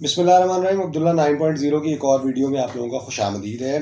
بسم اللہ الرحمن الرحیم. عبداللہ 9.0 کی ایک اور ویڈیو میں آپ لوگوں کا خوش آمدید ہے.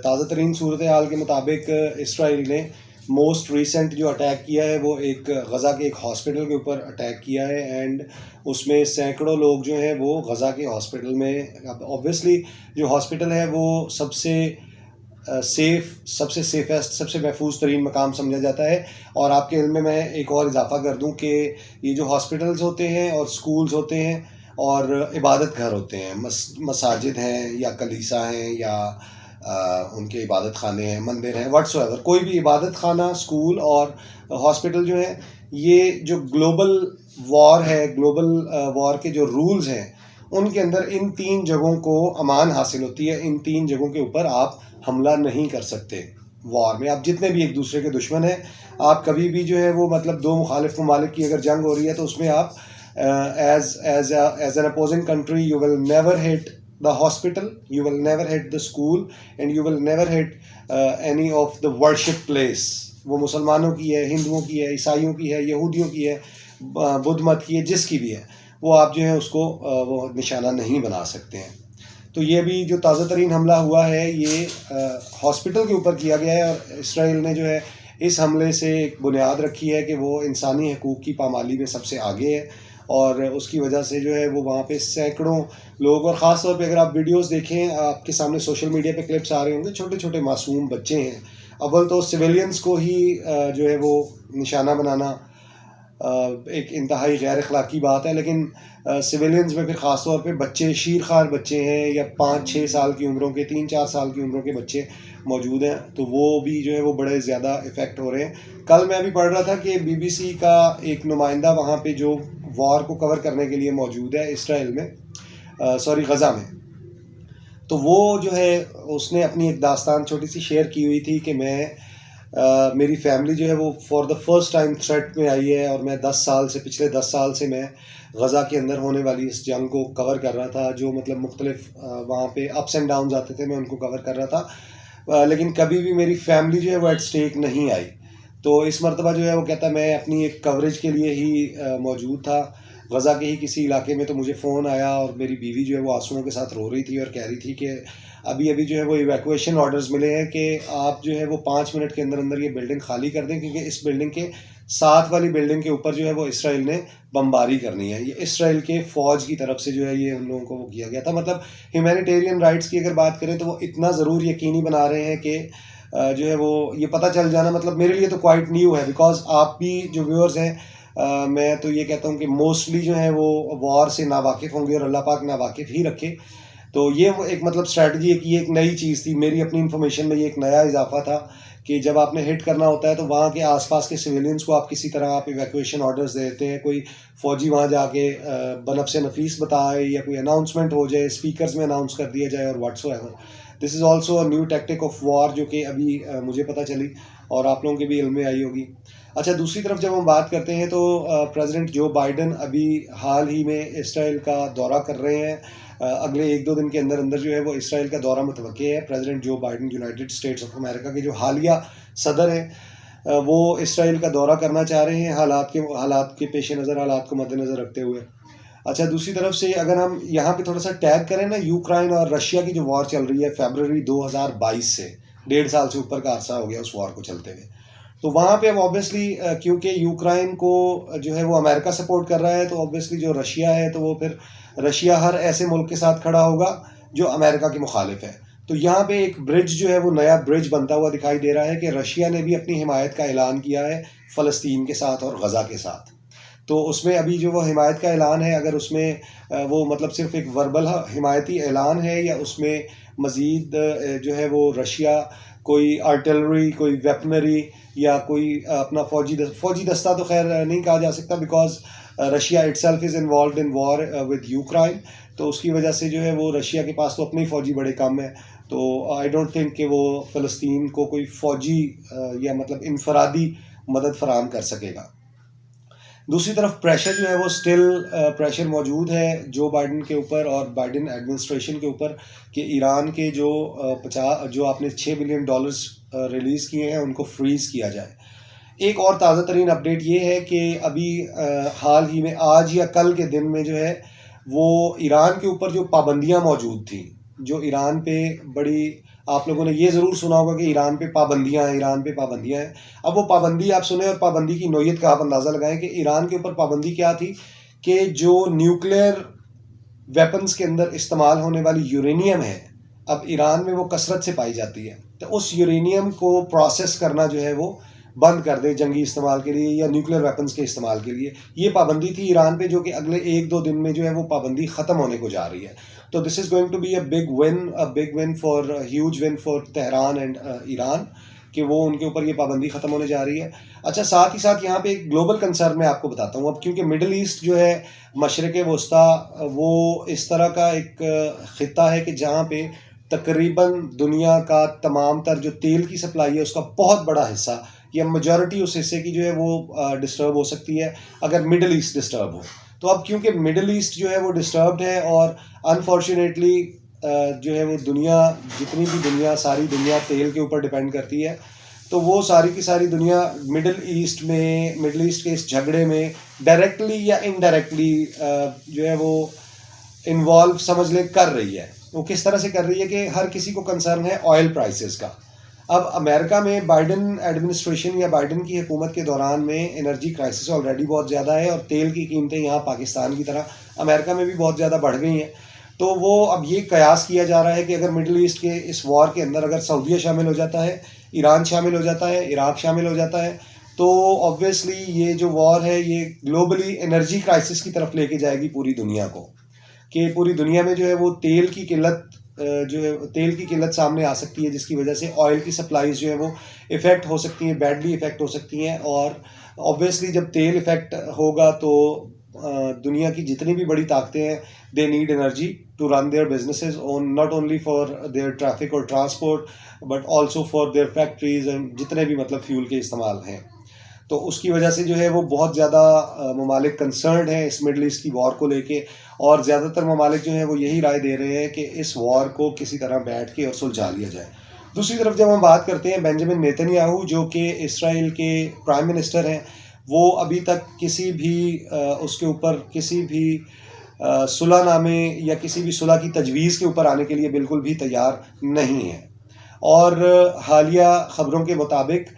تازہ ترین صورتحال کے مطابق اسرائیل نے موسٹ ریسنٹ جو اٹیک کیا ہے وہ ایک غزہ کے ایک ہاسپٹل کے اوپر اٹیک کیا ہے، اینڈ اس میں سینکڑوں لوگ جو ہیں وہ غزہ کے ہاسپٹل میں. اوبویسلی جو ہاسپٹل ہے وہ سب سے سیفسٹ، سب سے محفوظ ترین مقام سمجھا جاتا ہے. اور آپ کے علم میں ایک اور اضافہ کر دوں کہ یہ جو ہاسپٹلز ہوتے ہیں اور سکولز ہوتے ہیں اور عبادت گھر ہوتے ہیں، مساجد ہیں یا کلیسا ہیں یا ان کے عبادت خانے ہیں، مندر ہیں، واٹس ایور، کوئی بھی عبادت خانہ، سکول اور ہاسپٹل جو ہیں، یہ جو گلوبل وار ہے، گلوبل وار کے جو رولز ہیں ان کے اندر ان تین جگہوں کو امان حاصل ہوتی ہے. ان تین جگہوں کے اوپر آپ حملہ نہیں کر سکتے. وار میں آپ جتنے بھی ایک دوسرے کے دشمن ہیں، آپ کبھی بھی جو ہے وہ مطلب دو مخالف ممالک کی اگر جنگ ہو رہی ہے تو اس میں آپ as an opposing country you will never hit the hospital, you will never hit the school, and you will never hit any of the worship place. وہ مسلمانوں کی ہے، ہندوؤں کی ہے، عیسائیوں کی ہے، یہودیوں کی ہے، بدھ مت کی ہے، جس کی بھی ہے، وہ آپ جو ہے اس کو وہ نشانہ نہیں بنا سکتے ہیں. تو یہ بھی جو تازہ ترین حملہ ہوا ہے یہ ہاسپٹل کے اوپر کیا گیا ہے، اور اسرائیل نے جو ہے اس حملے سے ایک بنیاد رکھی ہے کہ وہ انسانی حقوق کی پامالی میں سب سے آگے ہے، اور اس کی وجہ سے جو ہے وہ وہاں پہ سینکڑوں لوگ، اور خاص طور پہ اگر آپ ویڈیوز دیکھیں، آپ کے سامنے سوشل میڈیا پہ کلپس آ رہے ہوں گے، چھوٹے چھوٹے معصوم بچے ہیں. اول تو سویلینز کو ہی جو ہے وہ نشانہ بنانا ایک انتہائی غیر اخلاقی بات ہے، لیکن سویلینز میں پھر خاص طور پہ بچے، شیرخوار بچے ہیں، یا 5-6 سال کی عمروں کے، 3-4 سال کی عمروں کے بچے موجود ہیں، تو وہ بھی جو ہے وہ بڑے زیادہ افیکٹ ہو رہے ہیں. کل میں ابھی پڑھ رہا تھا کہ BBC کا ایک نمائندہ وہاں پہ جو وار کو کور کرنے کے لیے موجود ہے اسرائیل میں، غزہ میں، تو وہ جو ہے اس نے اپنی ایک داستان چھوٹی سی شیئر کی ہوئی تھی کہ میری فیملی جو ہے وہ for the first time threat میں آئی ہے، اور میں پچھلے 10 سال سے میں غزہ کے اندر ہونے والی اس جنگ کو کور کر رہا تھا. جو مطلب مختلف وہاں پہ اپس اینڈ ڈاؤنز آتے تھے، میں ان کو کور کر رہا تھا، لیکن کبھی بھی میری فیملی جو ہے وہ ایٹ اسٹیک نہیں آئی. تو اس مرتبہ جو ہے وہ کہتا میں اپنی ایک کوریج کے لیے ہی موجود تھا غزہ کے ہی کسی علاقے میں، تو مجھے فون آیا اور میری بیوی جو ہے وہ آنسوؤں کے ساتھ رو رہی تھی اور کہہ رہی تھی کہ ابھی جو ہے وہ ایویکویشن آرڈرز ملے ہیں کہ آپ جو ہے وہ 5 منٹ کے اندر یہ بلڈنگ خالی کر دیں، کیونکہ اس بلڈنگ کے ساتھ والی بلڈنگ کے اوپر جو ہے وہ اسرائیل نے بمباری کرنی ہے. یہ اسرائیل کے فوج کی طرف سے جو ہے یہ ان لوگوں کو وہ کیا گیا تھا. مطلب ہیومینیٹیرین رائٹس کی اگر بات کریں تو وہ اتنا ضرور یقینی بنا رہے ہیں کہ جو ہے وہ یہ پتہ چل جانا، مطلب میرے لیے تو کوائٹ نیو ہے، بیکاز آپ بھی جو ویورز ہیں، میں تو یہ کہتا ہوں کہ موسٹلی جو ہیں وہ وار سے ناواقف ہوں گے، اور اللہ پاک ناواقف ہی رکھے. تو یہ ایک مطلب اسٹریٹجی ہے کہ یہ ایک نئی چیز تھی میری اپنی انفارمیشن میں، یہ ایک نیا اضافہ تھا کہ جب آپ نے ہٹ کرنا ہوتا ہے تو وہاں کے آس پاس کے سویلینس کو آپ کسی طرح آپ ایویکویشن آرڈرز دیتے ہیں. کوئی فوجی وہاں جا کے بنفس نفیس بتائے، یا کوئی اناؤنسمنٹ ہو جائے، اسپیکرز میں اناؤنس کر دیا جائے، اور whatsoever. This is also a new tactic of war, جو کہ ابھی مجھے پتہ چلی اور آپ لوگوں کے بھی علم میں آئی ہوگی. اچھا، دوسری طرف جب ہم بات کرتے ہیں تو پریزیڈنٹ جو بائیڈن ابھی حال ہی میں اسرائیل کا دورہ کر رہے ہیں. اگلے 1-2 دن کے اندر جو ہے وہ اسرائیل کا دورہ متوقع ہے. President Joe Biden United States of America کے جو حالیہ صدر ہیں، وہ اسرائیل کا دورہ کرنا چاہ رہے ہیں حالات کے پیش نظر، حالات کو مد نظر رکھتے ہوئے. اچھا، دوسری طرف سے اگر ہم یہاں پہ تھوڑا سا ٹیگ کریں نا، یوکرائن اور رشیا کی جو وار چل رہی ہے فیبروری 2022 سے، 1.5 سال سے اوپر کا عرصہ ہو گیا اس وار کو چلتے ہوئے. تو وہاں پہ اب اوبیسلی کیونکہ یوکرائن کو جو ہے وہ امریکہ سپورٹ کر رہا ہے، تو اوبیسلی جو رشیا ہے تو وہ پھر رشیا ہر ایسے ملک کے ساتھ کھڑا ہوگا جو امریکہ کے مخالف ہے. تو یہاں پہ ایک برج جو ہے وہ نیا برج بنتا ہوا دکھائی دے رہا ہے کہ رشیا نے بھی اپنی حمایت کا اعلان کیا ہے فلسطین کے ساتھ اور غزہ کے ساتھ. تو اس میں ابھی جو وہ حمایت کا اعلان ہے، اگر اس میں وہ مطلب صرف ایک وربل حمایتی اعلان ہے، یا اس میں مزید جو ہے وہ رشیا کوئی آرٹلری، کوئی ویپنری، یا کوئی اپنا فوجی دستہ تو خیر نہیں کہا جا سکتا، because Russia itself is involved in war with Ukraine. تو اس کی وجہ سے جو ہے وہ رشیا کے پاس تو اپنے فوجی بڑے کم ہیں. تو آئی ڈونٹ تھنک کہ وہ فلسطین کو کوئی فوجی یا مطلب انفرادی مدد فراہم کر سکے گا. دوسری طرف پریشر جو ہے وہ اسٹل پریشر موجود ہے جو بائیڈن کے اوپر اور بائیڈن ایڈمنسٹریشن کے اوپر، کہ ایران کے جو آپ نے $6 بلین ریلیز کیے ہیں ان کو فریز کیا جائے. ایک اور تازہ ترین اپڈیٹ یہ ہے کہ ابھی حال ہی میں آج یا کل کے دن میں جو ہے وہ ایران کے اوپر جو پابندیاں موجود تھیں، جو ایران پہ بڑی، آپ لوگوں نے یہ ضرور سنا ہوگا کہ ایران پہ پابندیاں ہیں، ایران پہ پابندیاں ہیں. اب وہ پابندی آپ سنیں اور پابندی کی نوعیت کا آپ اندازہ لگائیں کہ ایران کے اوپر پابندی کیا تھی کہ جو نیوکلیئر ویپنز کے اندر استعمال ہونے والی یورینیم ہے، اب ایران میں وہ کثرت سے پائی جاتی ہے، تو اس یورینیم کو پروسیس کرنا جو ہے وہ بند کر دے جنگی استعمال کے لیے یا نیوکلیئر ویپنز کے استعمال کے لیے. یہ پابندی تھی ایران پہ، جو کہ اگلے 1-2 دن میں جو ہے وہ پابندی ختم ہونے کو جا رہی ہے. تو this is going to be a big one for huge one for Tehran and Iran, کہ وہ ان کے اوپر یہ پابندی ختم ہونے جا رہی ہے. اچھا، ساتھ ہی ساتھ یہاں پہ ایک گلوبل کنسرن میں آپ کو بتاتا ہوں. اب کیونکہ مڈل ایسٹ جو ہے، مشرق وسطیٰ، وہ اس طرح کا ایک خطہ ہے کہ جہاں پہ تقریباً دنیا کا تمام تر جو تیل کی سپلائی ہے اس کا بہت بڑا حصہ یا میجورٹی اس حصے کی جو ہے وہ ڈسٹرب ہو سکتی ہے اگر مڈل ایسٹ ڈسٹرب ہو. تو اب کیونکہ مڈل ایسٹ جو ہے وہ ڈسٹربڈ ہے، اور انفارچونیٹلی جو ہے وہ دنیا، جتنی بھی دنیا، ساری دنیا تیل کے اوپر ڈپینڈ کرتی ہے، تو وہ ساری کی ساری دنیا مڈل ایسٹ کے اس جھگڑے میں ڈائریکٹلی یا انڈائریکٹلی جو ہے وہ انوالو سمجھ لیں کر رہی ہے. وہ کس طرح سے کر رہی ہے کہ ہر کسی کو کنسرن ہے آئل پرائسز کا. اب امریکہ میں بائیڈن ایڈمنسٹریشن یا بائیڈن کی حکومت کے دوران میں انرجی کرائسس آلریڈی بہت زیادہ ہے، اور تیل کی قیمتیں یہاں پاکستان کی طرح امریکہ میں بھی بہت زیادہ بڑھ گئی ہیں. تو وہ اب یہ قیاس کیا جا رہا ہے کہ اگر مڈل ایسٹ کے اس وار کے اندر اگر سعودیہ شامل ہو جاتا ہے، ایران شامل ہو جاتا ہے، عراق شامل ہو جاتا ہے، تو آبویسلی یہ جو وار ہے یہ گلوبلی انرجی کرائسس کی طرف لے کے جائے گی پوری دنیا کو، کہ پوری دنیا میں جو ہے وہ تیل کی قلت سامنے آ سکتی ہے، جس کی وجہ سے آئل کی سپلائیز جو ہے وہ افیکٹ ہو سکتی ہیں، بیڈلی افیکٹ ہو سکتی ہیں. اور آبویسلی جب تیل افیکٹ ہوگا تو دنیا کی جتنی بھی بڑی طاقتیں ہیں، they need energy to run their businesses, not only for their traffic اور transport but also for their factories and جتنے بھی مطلب فیول کے استعمال ہیں. تو اس کی وجہ سے جو ہے وہ بہت زیادہ ممالک کنسرنڈ ہیں اس مڈل ایسٹ کی وار کو لے کے، اور زیادہ تر ممالک جو ہیں وہ یہی رائے دے رہے ہیں کہ اس وار کو کسی طرح بیٹھ کے اور سلجھا لیا جائے. دوسری طرف جب ہم بات کرتے ہیں بینجامن نیتن یاہو، جو کہ اسرائیل کے پرائم منسٹر ہیں، وہ ابھی تک کسی بھی اس کے اوپر کسی بھی صلح نامے یا کسی بھی صلح کی تجویز کے اوپر آنے کے لیے بالکل بھی تیار نہیں ہے. اور حالیہ خبروں کے مطابق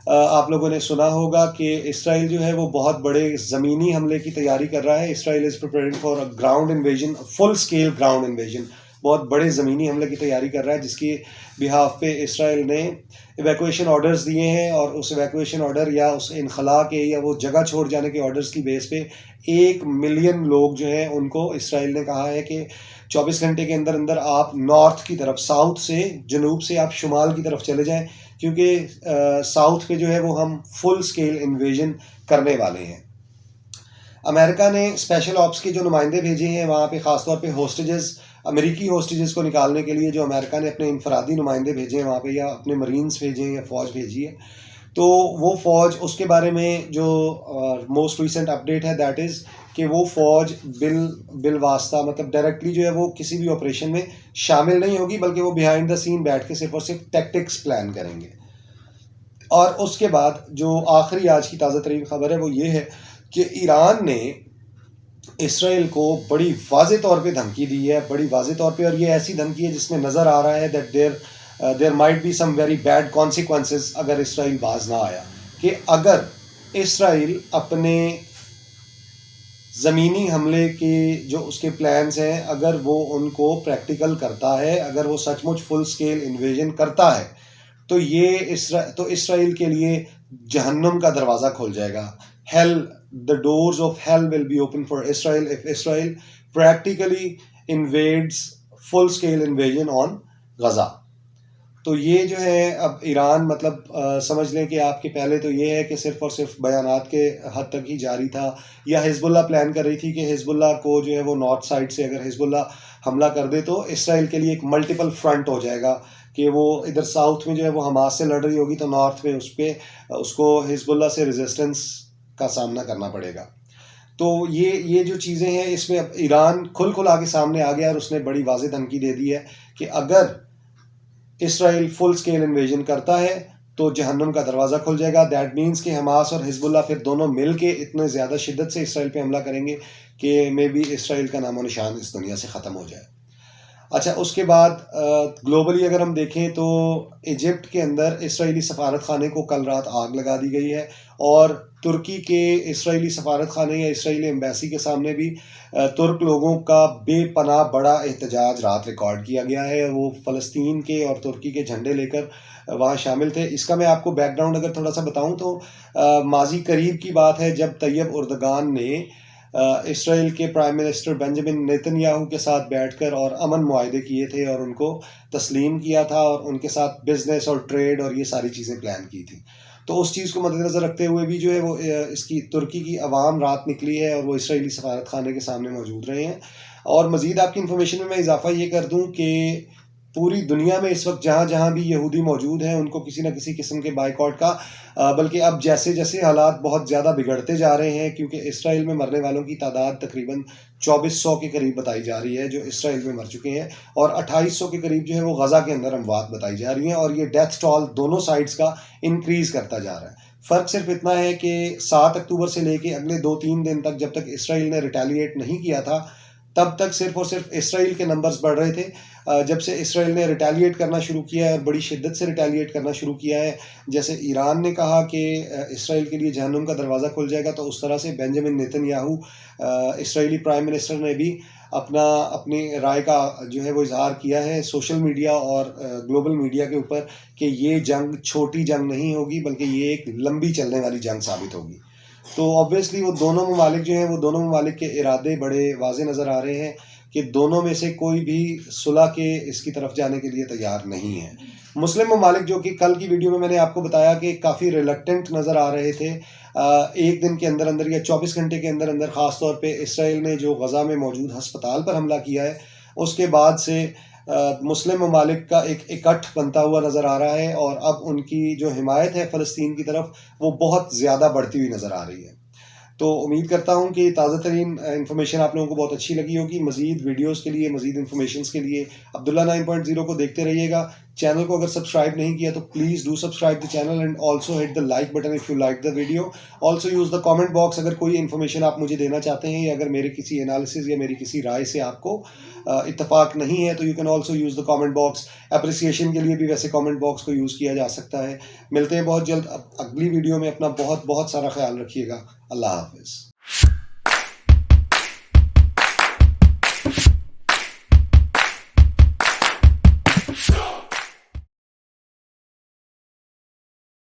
آپ لوگوں نے سنا ہوگا کہ اسرائیل جو ہے وہ بہت بڑے زمینی حملے کی تیاری کر رہا ہے. Israel is preparing for a ground invasion, full scale ground invasion, بہت بڑے زمینی حملے کی تیاری کر رہا ہے، جس کی بہاف پہ اسرائیل نے ایویکویشن آرڈرز دیے ہیں. اور اس ایویکویشن آرڈر یا اس انخلاء کے یا وہ جگہ چھوڑ جانے کے آرڈرز کی بیس پہ 1 ملین لوگ جو ہیں ان کو اسرائیل نے کہا ہے کہ 24 گھنٹے کے اندر اندر آپ نارتھ کی طرف، ساؤتھ سے، جنوب سے آپ شمال کی طرف چلے جائیں، کیونکہ ساؤتھ پہ جو ہے وہ ہم فل اسکیل انویژن کرنے والے ہیں. امریکہ نے اسپیشل آپس کے جو نمائندے بھیجے ہیں وہاں پہ، خاص طور پہ ہوسٹیجز، امریکی ہوسٹیجز کو نکالنے کے لیے جو امریکہ نے اپنے انفرادی نمائندے بھیجے ہیں وہاں پہ، یا اپنے مرینز بھیجے ہیں یا فوج بھیجی ہے، تو وہ فوج، اس کے بارے میں جو موسٹ ریسنٹ اپڈیٹ ہے دیٹ از کہ وہ فوج بالواسطہ، مطلب ڈائریکٹلی جو ہے وہ کسی بھی آپریشن میں شامل نہیں ہوگی، بلکہ وہ بیہائنڈ دا سین بیٹھ کے صرف اور صرف ٹیکٹکس پلان کریں گے. اور اس کے بعد جو آخری آج کی تازہ ترین خبر ہے وہ یہ ہے کہ ایران نے اسرائیل کو بڑی واضح طور پہ دھمکی دی ہے، بڑی واضح طور پہ، اور یہ ایسی دھمکی ہے جس میں نظر آ رہا ہے that there might be some very bad consequences اگر اسرائیل باز نہ آیا، کہ اگر اسرائیل اپنے زمینی حملے کے جو اس کے پلانز ہیں اگر وہ ان کو پریکٹیکل کرتا ہے، اگر وہ سچ مچ فل اسکیل انویژن کرتا ہے، تو یہ اسرائیل کے لیے جہنم کا دروازہ کھول جائے گا. Hell, the doors of hell will be open for Israel if Israel practically invades full scale invasion on Gaza. تو یہ جو ہے اب ایران، مطلب سمجھ لیں کہ آپ کے پہلے تو یہ ہے کہ صرف اور صرف بیانات کے حد تک ہی جاری تھا، یا حزب اللہ پلان کر رہی تھی کہ حزب اللہ کو جو ہے وہ نارتھ سائڈ سے اگر حزب اللہ حملہ کر دے تو اسرائیل کے لیے ایک ملٹیپل فرنٹ ہو جائے گا، کہ وہ ادھر ساؤتھ میں جو ہے وہ حماس سے لڑ رہی ہوگی تو نارتھ میں اس کو حزب اللہ سے ریزسٹنس کا سامنا کرنا پڑے گا. تو یہ جو چیزیں ہیں اس میں اب ایران کھل آ کے سامنے آ گیا، اور اس نے بڑی واضح دھمکی دے دی ہے کہ اگر اسرائیل فل اسکیل انویژن کرتا ہے تو جہنم کا دروازہ کھل جائے گا. دیٹ مینس کہ حماس اور حزب اللہ پھر دونوں مل کے اتنے زیادہ شدت سے اسرائیل پہ حملہ کریں گے کہ مے بی اسرائیل کا نام و نشان اس دنیا سے ختم ہو جائے. اچھا, اس کے بعد گلوبلی اگر ہم دیکھیں تو ایجپٹ کے اندر اسرائیلی سفارت خانے کو کل رات آگ لگا دی گئی ہے, اور ترکی کے اسرائیلی سفارت خانے یا اسرائیلی ایمبیسی کے سامنے بھی ترک لوگوں کا بے پناہ بڑا احتجاج رات ریکارڈ کیا گیا ہے. وہ فلسطین کے اور ترکی کے جھنڈے لے کر وہاں شامل تھے. اس کا میں آپ کو بیک گراؤنڈ اگر تھوڑا سا بتاؤں تو ماضی قریب کی بات ہے جب طیب اردگان نے اسرائیل کے prime minister Benjamin Nitin Yahoo کے ساتھ بیٹھ کر اور امن معاہدے کیے تھے اور ان کو تسلیم کیا تھا اور ان کے ساتھ بزنس اور ٹریڈ اور یہ ساری چیزیں پلان کی تھی. تو اس چیز کو مد نظر رکھتے ہوئے بھی جو ہے وہ اس کی ترکی کی عوام رات نکلی ہے اور وہ اسرائیلی سفارت خانے کے سامنے موجود رہے ہیں. اور مزید آپ کی انفارمیشن میں اضافہ یہ کر دوں کہ پوری دنیا میں اس وقت جہاں جہاں بھی یہودی موجود ہیں ان کو کسی نہ کسی قسم کے بائیکاٹ کا بلکہ اب جیسے جیسے حالات بہت زیادہ بگڑتے جا رہے ہیں, کیونکہ اسرائیل میں مرنے والوں کی تعداد تقریباً 2400 کے قریب بتائی جا رہی ہے جو اسرائیل میں مر چکے ہیں, اور 2800 کے قریب جو ہے وہ غزہ کے اندر اموات بتائی جا رہی ہیں, اور یہ ڈیتھ ٹول دونوں سائڈز کا انکریز کرتا جا رہا ہے. فرق صرف اتنا ہے کہ 7 اکتوبر سے لے کے اگلے 2-3 دن تک جب تک اسرائیل نے ریٹیلیٹ نہیں کیا تھا تب تک صرف اور صرف اسرائیل کے نمبرز بڑھ رہے تھے. جب سے اسرائیل نے ریٹیلیٹ کرنا شروع کیا ہے اور بڑی شدت سے ریٹیلیٹ کرنا شروع کیا ہے, جیسے ایران نے کہا کہ اسرائیل کے لیے جہنم کا دروازہ کھل جائے گا, تو اس طرح سے بنجامن نیتن یاہو اسرائیلی پرائم منسٹر نے بھی اپنی رائے کا جو ہے وہ اظہار کیا ہے سوشل میڈیا اور گلوبل میڈیا کے اوپر کہ یہ جنگ چھوٹی جنگ نہیں ہوگی بلکہ یہ ایک لمبی چلنے والی جنگ ثابت ہوگی. تو آبویسلی وہ دونوں ممالک جو ہیں وہ دونوں ممالک کے ارادے بڑے واضح نظر آ رہے ہیں کہ دونوں میں سے کوئی بھی صلح کے اس کی طرف جانے کے لیے تیار نہیں ہے. مسلم ممالک جو کہ کل کی ویڈیو میں نے آپ کو بتایا کہ کافی ریلکٹنٹ نظر آ رہے تھے, ایک دن کے اندر اندر یا 24 گھنٹے کے اندر اندر خاص طور پہ اسرائیل نے جو غزہ میں موجود ہسپتال پر حملہ کیا ہے اس کے بعد سے مسلم ممالک کا ایک اکٹھ بنتا ہوا نظر آ رہا ہے, اور اب ان کی جو حمایت ہے فلسطین کی طرف وہ بہت زیادہ بڑھتی ہوئی نظر آ رہی ہے. تو امید کرتا ہوں کہ تازہ ترین انفارمیشن آپ لوگوں کو بہت اچھی لگی ہوگی. مزید ویڈیوز کے لیے, مزید انفارمیشنز کے لیے عبداللہ 9.0 کو دیکھتے رہیے گا. چینل کو اگر سبسکرائب نہیں کیا تو please do subscribe the channel and also hit the like button if you like the video. Also use the comment box. اگر کوئی انفارمیشن آپ مجھے دینا چاہتے ہیں یا اگر میرے کسی انالیسز یا میری کسی رائے سے آپ کو اتفاق نہیں ہے تو you can also use the comment box. Appreciation کے لیے بھی ویسے کامنٹ باکس کو یوز کیا جا سکتا ہے. ملتے ہیں بہت جلد اگلی ویڈیو میں. اپنا بہت بہت سارا خیال رکھیے گا. اللہ حافظ.